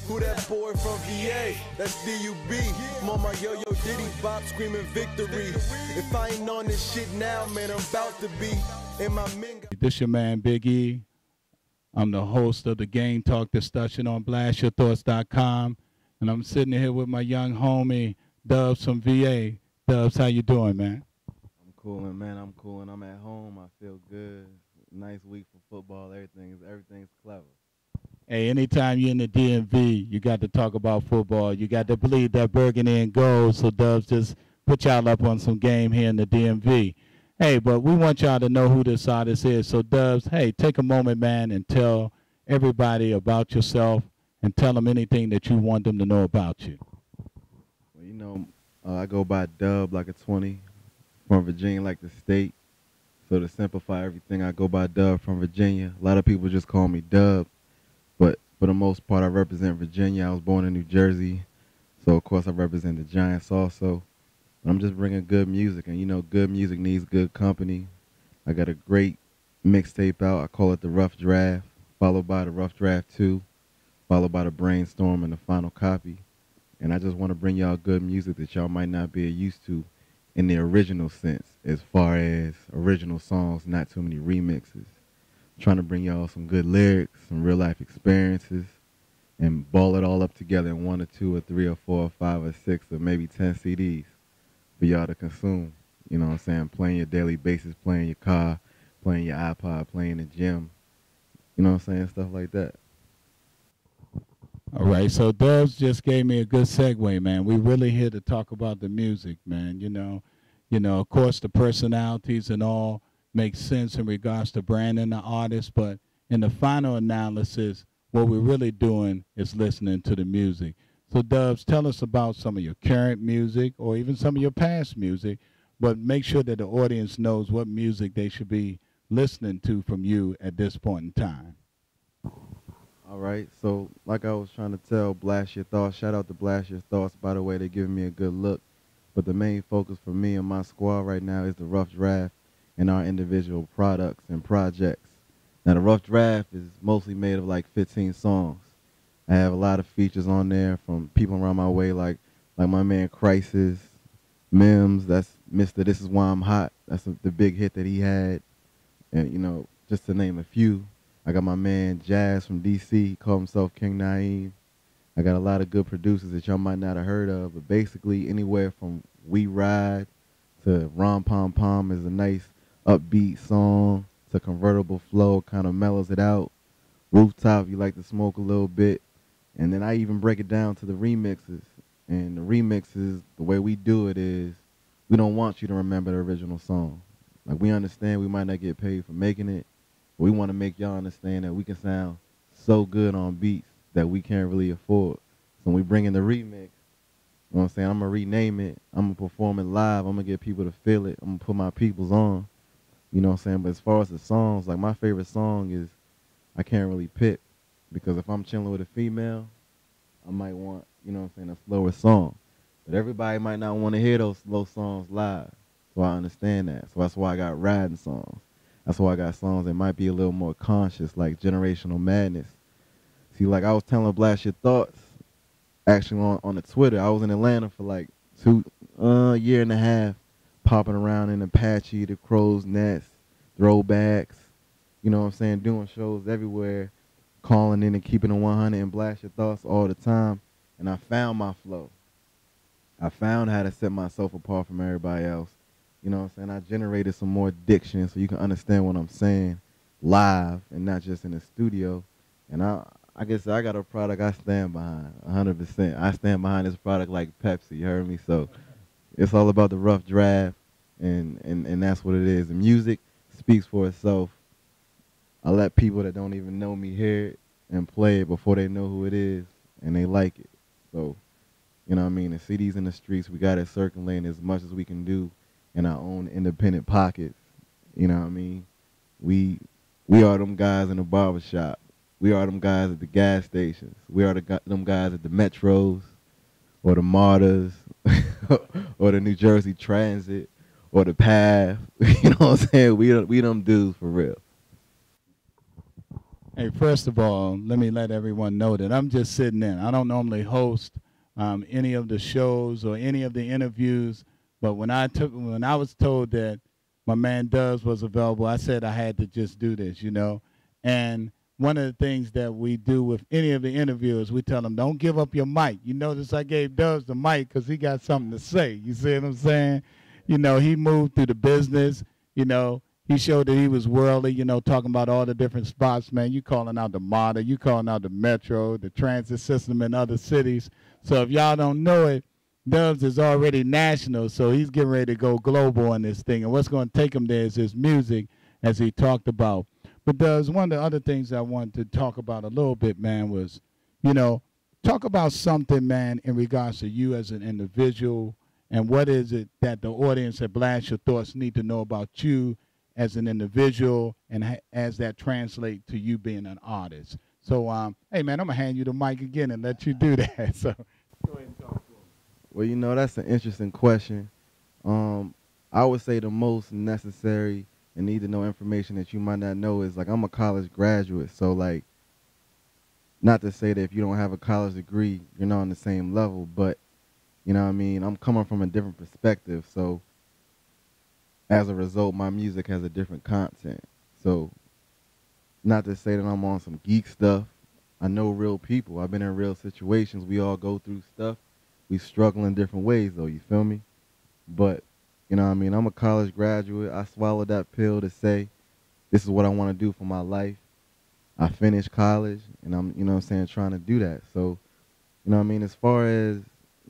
Who that boy from VA? That's DUB. I'm on my yo-yo diddy bop screaming victory. If I ain't on this shit now, man, I'm about to be in my minga. This your man Big E. I'm the host of the GameTalk discussion on blastyourthoughts.com. And I'm sitting here with my young homie, Dubs from VA. Dubs, how you doing, man? I'm coolin', man. I'm coolin'. I'm at home. I feel good. Nice week for football. Everything's clever. Hey, anytime you're in the DMV, you got to talk about football. You got to believe that burgundy and gold. So Dubs just put y'all up on some game here in the DMV. Hey, but we want y'all to know who this artist is. So Dubs, hey, take a moment, man, and tell everybody about yourself and tell them anything that you want them to know about you. Well, you know, I go by Dub like a 20, from Virginia like the state. So to simplify everything, I go by Dub from Virginia. A lot of people just call me Dub, but for the most part, I represent Virginia. I was born in New Jersey, so of course I represent the Giants also. But I'm just bringing good music, and you know, good music needs good company. I got a great mixtape out. I call it the Rough Draft, followed by the Rough Draft 2, followed by the Brainstorm and the final copy. And I just want to bring y'all good music that y'all might not be used to in the original sense, as far as original songs, not too many remixes. Trying to bring y'all some good lyrics, some real life experiences, and ball it all up together in 1 or 2 or 3 or 4 or 5 or 6 or maybe 10 CDs for y'all to consume. You know what I'm saying? Playing your daily basis, playing your car, playing your iPod, playing in the gym. You know what I'm saying? Stuff like that. All right, so Dubs just gave me a good segue, man. We really here to talk about the music, man. You know, of course, the personalities and all make sense in regards to branding the artist, but in the final analysis, what we're really doing is listening to the music. So Dubs, tell us about some of your current music or even some of your past music, but make sure that the audience knows what music they should be listening to from you at this point in time. All right, so like I was trying to tell, Blast Your Thoughts. Shout out to Blast Your Thoughts, by the way. They're giving me a good look. But the main focus for me and my squad right now is the Rough Draft and our individual products and projects. Now, the Rough Draft is mostly made of like 15 songs. I have a lot of features on there from people around my way, like my man Crisis, Mims, that's Mr. This Is Why I'm Hot. That's the big hit that he had. And, you know, just to name a few. I got my man Jazz from DC, he called himself King Naeem. I got a lot of good producers that y'all might not have heard of, but basically anywhere from We Ride to Rom Pom Pom is a nice upbeat song to Convertible Flow, kind of mellows it out. Rooftop, you like to smoke a little bit. And then I even break it down to the remixes. And the remixes, the way we do it is, we don't want you to remember the original song. Like, we understand we might not get paid for making it, but we want to make y'all understand that we can sound so good on beats that we can't really afford. So when we bring in the remix, you know what I'm saying, I'm going to rename it. I'm going to perform it live. I'm going to get people to feel it. I'm going to put my peoples on. You know what I'm saying? But as far as the songs, like my favorite song is, I can't really pick. Because if I'm chilling with a female, I might want, you know what I'm saying, a slower song. But everybody might not want to hear those slow songs live. So I understand that. So that's why I got riding songs. That's why I got songs that might be a little more conscious, like Generational Madness. See, like I was telling Blast Your Thoughts, actually on the Twitter, I was in Atlanta for like year and a half, popping around in Apache, the Crow's Nest, Throwbacks, you know what I'm saying, doing shows everywhere, calling in and keeping it 100 and Blast Your Thoughts all the time. And I found my flow. I found how to set myself apart from everybody else. You know what I'm saying? I generated some more diction so you can understand what I'm saying live and not just in the studio. And I guess I got a product I stand behind 100%. I stand behind this product like Pepsi, you heard me? So it's all about the Rough Draft, and that's what it is. The music speaks for itself. I let people that don't even know me hear it and play it before they know who it is, and they like it. So, you know what I mean? The CDs in the streets, we got it circulating as much as we can do in our own independent pockets. You know what I mean? We are them guys in the barbershop. We are them guys at the gas stations. We are them guys at the Metros or the MARTAs or the New Jersey Transit or the Path. You know what I'm saying? We them dudes for real. Hey, first of all, let me let everyone know that I'm just sitting in. I don't normally host any of the shows or any of the interviews, but when I was told that my man Dubs was available, I said I had to just do this, you know. And one of the things that we do with any of the interviewers, we tell them, don't give up your mic. You notice I gave Dubs the mic because he got something to say. You see what I'm saying? You know, he moved through the business, you know. He showed that he was worldly, you know, talking about all the different spots, man. You calling out the MARTA, you calling out the Metro, the transit system in other cities. So if y'all don't know it, Dubs is already national, so he's getting ready to go global on this thing. And what's going to take him there is his music, as he talked about. But Dubs, one of the other things I wanted to talk about a little bit, man, was, you know, talk about something, man, in regards to you as an individual, and what is it that the audience at Blast Your Thoughts need to know about you as an individual, and as that translate to you being an artist. So, hey, man, I'm going to hand you the mic again and let you do that. So, go ahead and talk to him. Well, you know, that's an interesting question. I would say the most necessary and need to know information that you might not know is, like, I'm a college graduate. So, like, not to say that if you don't have a college degree, you're not on the same level, but, you know what I mean, I'm coming from a different perspective. So, as a result, my music has a different content. So, not to say that I'm on some geek stuff. I know real people. I've been in real situations. We all go through stuff. We struggle in different ways, though. You feel me? But, you know what I mean? I'm a college graduate. I swallowed that pill to say, this is what I want to do for my life. I finished college, and I'm, you know what I'm saying, trying to do that. So, you know what I mean? As far as,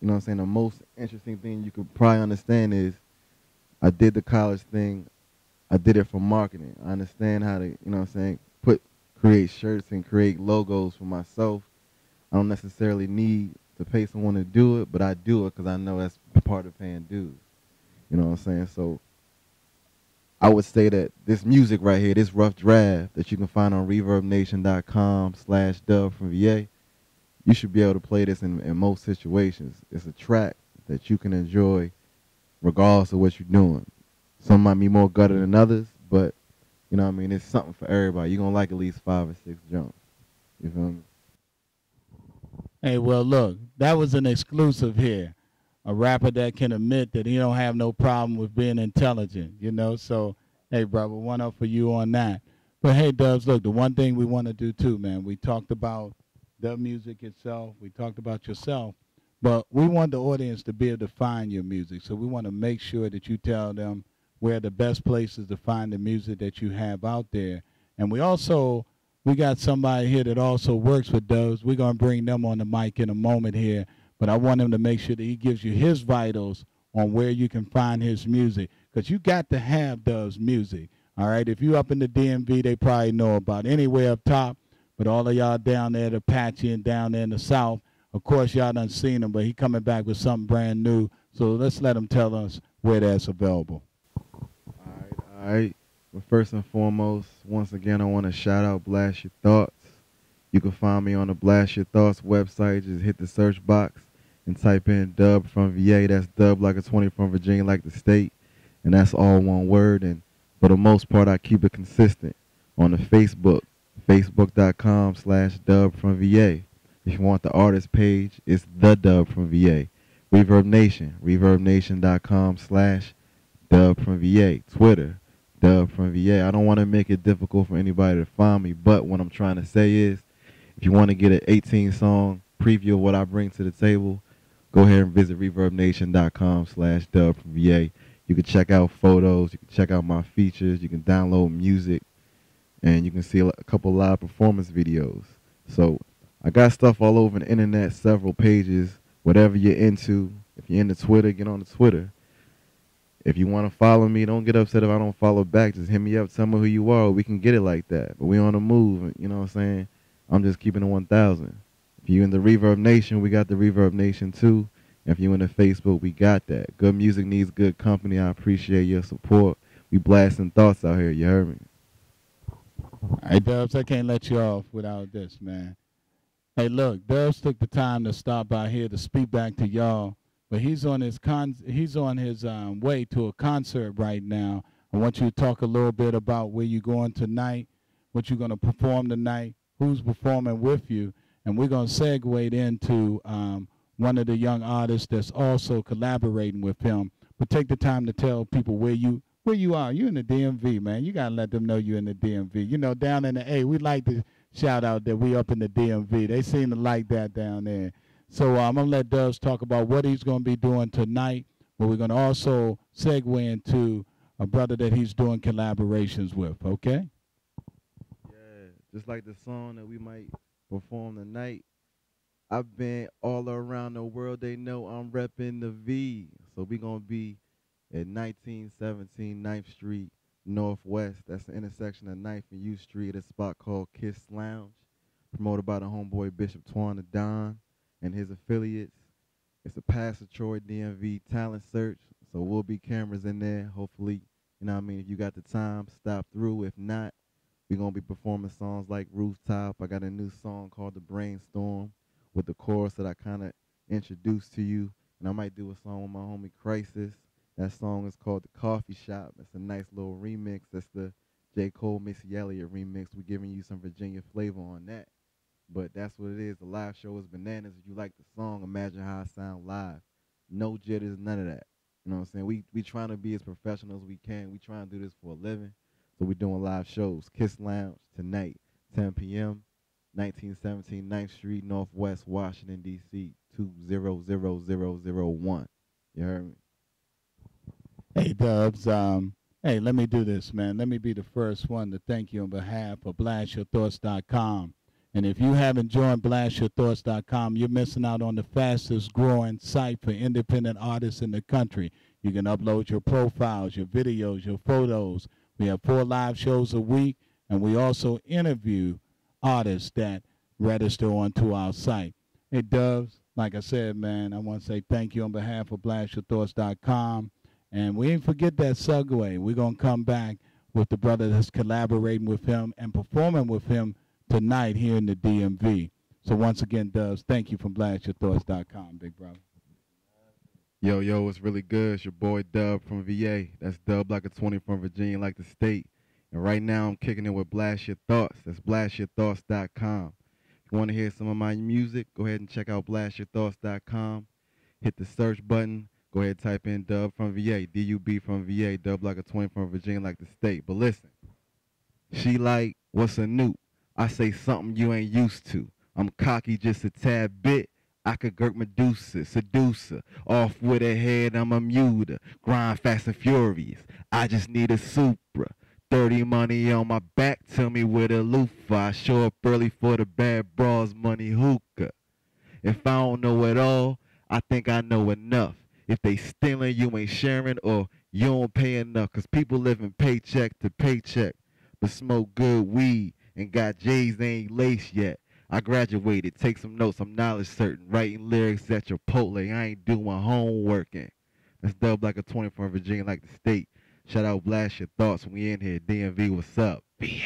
you know what I'm saying, the most interesting thing you could probably understand is, I did the college thing. I did it for marketing. I understand how to, you know what I'm saying, create shirts and create logos for myself. I don't necessarily need to pay someone to do it, but I do it because I know that's part of paying dues. You know what I'm saying? So I would say that this music right here, this rough draft that you can find on ReverbNation.com/DubfromVA, you should be able to play this in most situations. It's a track that you can enjoy regardless of what you're doing. Some might be more gutted than others, but, you know what I mean, it's something for everybody. You're going to like at least 5 or 6 jumps. You feel me? Hey, well, look, that was an exclusive here. A rapper that can admit that he don't have no problem with being intelligent, you know? So, hey, brother, one up for you on that. But, hey, Dubs, look, the one thing we want to do, too, man, we talked about the music itself. We talked about yourself. But we want the audience to be able to find your music. So we want to make sure that you tell them where the best places to find the music that you have out there. And we got somebody here that also works with Dubs. We're going to bring them on the mic in a moment here. But I want him to make sure that he gives you his vitals on where you can find his music. Because you got to have Dubs music. All right? If you up in the DMV, they probably know about it. Anywhere up top. But all of y'all down there, the Apache and down there in the South, of course, y'all done seen him, but he coming back with something brand new. So let's let him tell us where that's available. All right. But first and foremost, once again, I want to shout out Blast Your Thoughts. You can find me on the Blast Your Thoughts website. Just hit the search box and type in DubfromVA. That's dub like a 20 from Virginia, like the state. And that's all one word. And for the most part, I keep it consistent. On the Facebook, facebook.com/DubfromVA. If you want the artist page, it's the Dub from VA. Reverb Nation, reverbnation.com/DubfromVA. Twitter, Dub from VA. I don't want to make it difficult for anybody to find me, but what I'm trying to say is, if you want to get an 18-song preview of what I bring to the table, go ahead and visit reverbnation.com/DubfromVA. You can check out photos, you can check out my features, you can download music, and you can see a couple live performance videos. So I got stuff all over the internet, several pages, whatever you're into. If you're into Twitter, get on the Twitter. If you want to follow me, don't get upset if I don't follow back. Just hit me up, tell me who you are. We can get it like that. But we on the move, you know what I'm saying? I'm just keeping it 1,000. If you in the Reverb Nation, we got the Reverb Nation too. If you in the Facebook, we got that. Good music needs good company. I appreciate your support. We blasting thoughts out here, you heard me? All right, Dubs, I can't let you off without this, man. Hey, look, Dubs took the time to stop by here to speak back to y'all, but he's on his way to a concert right now. I want you to talk a little bit about where you're going tonight, what you're going to perform tonight, who's performing with you, and we're going to segue into one of the young artists that's also collaborating with him. But take the time to tell people where you are. You're in the DMV, man. You got to let them know you're in the DMV. You know, down in the A, we like to shout out that we up in the DMV. They seem to like that down there. So I'm going to let Dubs talk about what he's going to be doing tonight, but we're going to also segue into a brother that he's doing collaborations with, okay? Yeah, just like the song that we might perform tonight. I've been all around the world. They know I'm repping the V. So we going to be at 1917 9th Street Northwest. That's the intersection of 9th and U Street at a spot called Kiss Lounge, promoted by the homeboy Bishop Twan the Don and his affiliates. It's a Pastor Troy DMV talent search, so we'll be cameras in there. Hopefully, you know what I mean, if you got the time, stop through. If not, we're going to be performing songs like Rooftop. I got a new song called The Brainstorm with the chorus that I kind of introduced to you. And I might do a song with my homie Crisis. That song is called The Coffee Shop. It's a nice little remix. That's the J. Cole, Missy Elliott remix. We're giving you some Virginia flavor on that. But that's what it is. The live show is bananas. If you like the song, imagine how I sound live. No jitters, none of that. You know what I'm saying? We trying to be as professional as we can. We trying to do this for a living. So we're doing live shows. Kiss Lounge tonight, 10 p.m., 1917 9th Street, Northwest, Washington, D.C., 200001. You heard me? Hey, Dubs, hey, let me do this, man. Let me be the first one to thank you on behalf of blastyourthoughts.com. And if you haven't joined blastyourthoughts.com, you're missing out on the fastest growing site for independent artists in the country. You can upload your profiles, your videos, your photos. We have 4 live shows a week, and we also interview artists that register onto our site. Hey, Dubs, like I said, man, I want to say thank you on behalf of blastyourthoughts.com. And we ain't forget that segue. We're going to come back with the brother that's collaborating with him and performing with him tonight here in the DMV. So once again, Dubs, thank you from blastyourthoughts.com, big brother. Yo, it's really good. It's your boy Dub from VA. That's Dub like a 20 from Virginia, like the state. And right now I'm kicking it with Blast Your Thoughts. That's blastyourthoughts.com. If you want to hear some of my music, go ahead and check out blastyourthoughts.com. Hit the search button. Go ahead and type in Dub from VA, D-U-B from VA, Dub like a 20 from Virginia, like the state. But listen, she like, what's a new? I say something you ain't used to. I'm cocky just a tad bit. I could Gert Medusa, seducer. Off with her head, I'm a muter. Grind fast and furious. I just need a Supra. 30 money on my back, tell me where the loofah. I show up early for the bad bras, money hookah. If I don't know it all, I think I know enough. If they stealing, you ain't sharing, or you don't pay enough. Cause people living paycheck to paycheck, but smoke good weed and got J's they ain't laced yet. I graduated, take some notes, I'm knowledge certain. Writing lyrics at Chipotle, I ain't doing homeworking. That's Dub like a 20 from Virginia, like the state. Shout out Blast Your Thoughts, we in here. DMV, what's up? BA.